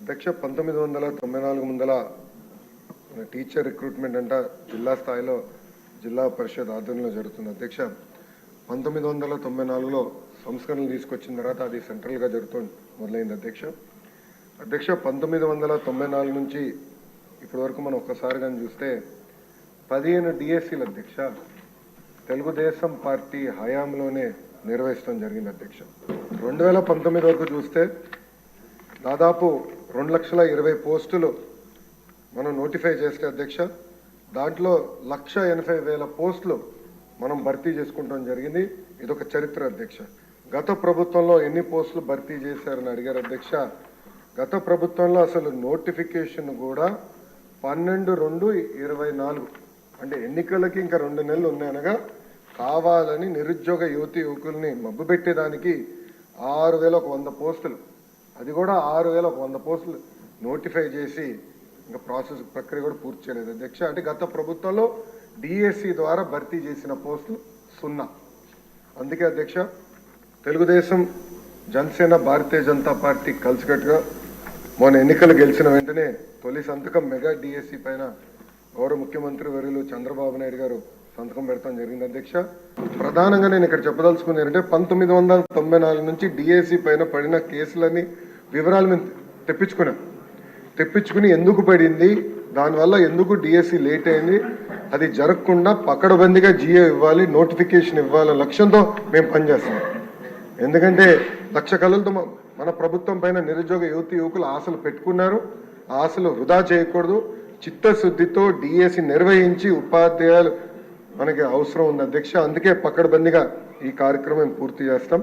అధ్యక్ష 1994 ముందల teacher recruitment అంట జిల్లా స్థాయిలో జిల్లా పరిషత్ ఆధ్వర్యంలో జరుగుతుంది. అధ్యక్ష 1994లో సంస్కరణలు తీసుకొచ్చిన తర్వాత అది సెంట్రల్గా జరుగుతుంది మొదలైంది. అధ్యక్ష 1994 నుంచి ఇప్పటి వరకు మనం ఒక్కసారి కానీ చూస్తే 15 డిఎస్సీలు అధ్యక్ష తెలుగుదేశం పార్టీ హయాంలోనే నిర్వహించడం జరిగింది. అధ్యక్ష 2019 వరకు చూస్తే దాదాపు 2,20,000 పోస్టులు మనం నోటిఫై చేస్తే అధ్యక్ష దాంట్లో 1,80,000 పోస్టులు మనం భర్తీ చేసుకుంటాం జరిగింది. ఇదొక చరిత్ర అధ్యక్ష. గత ప్రభుత్వంలో ఎన్ని పోస్టులు భర్తీ చేశారని అడిగారు అధ్యక్ష. గత ప్రభుత్వంలో అసలు నోటిఫికేషన్ కూడా 12/2/24 అంటే ఎన్నికలకి ఇంకా 2 నెలలు ఉన్నాయనగా కావాలని నిరుద్యోగ యువకుల్ని మబ్బుపెట్టేదానికి 6,100 పోస్టులు, అది కూడా 6,100 పోస్టులు నోటిఫై చేసి ఇంకా ప్రాసెస్ ప్రక్రియ కూడా పూర్తి చేయలేదు అధ్యక్ష. అంటే గత ప్రభుత్వంలో డిఎస్సి ద్వారా భర్తీ చేసిన పోస్టులు 0. అందుకే అధ్యక్ష తెలుగుదేశం, జనసేన, భారతీయ జనతా పార్టీ కలిసికట్టుగా మొన్న ఎన్నికలు గెలిచిన వెంటనే తొలి సంతకం మెగా డిఎస్సి పైన గౌరవ ముఖ్యమంత్రి వర్యులు చంద్రబాబు నాయుడు గారు సంతకం పెడతాం జరిగింది. అధ్యక్ష ప్రధానంగా నేను ఇక్కడ చెప్పదలుచుకుంది ఏంటంటే 1994 నుంచి డిఎస్సి పైన పడిన కేసులని వివరాలు మేము తెప్పించుకుని ఎందుకు పడింది, దానివల్ల ఎందుకు డిఎస్సి లేట్ అయింది, అది జరగకుండా పకడ్బందీగా జియో ఇవ్వాలి, నోటిఫికేషన్ ఇవ్వాలనే లక్ష్యంతో మేము పనిచేస్తాం. ఎందుకంటే లక్ష కళలతో మన ప్రభుత్వం పైన నిరుద్యోగ యువకులు ఆశలు పెట్టుకున్నారు. ఆ ఆశలు వృధా చేయకూడదు. చిత్తశుద్ధితో డిఎస్సి నిర్వహించి ఉపాధ్యాయులు మనకి అవసరం ఉంది అధ్యక్ష. అందుకే పకడ్బందీగా ఈ కార్యక్రమం పూర్తి చేస్తాం.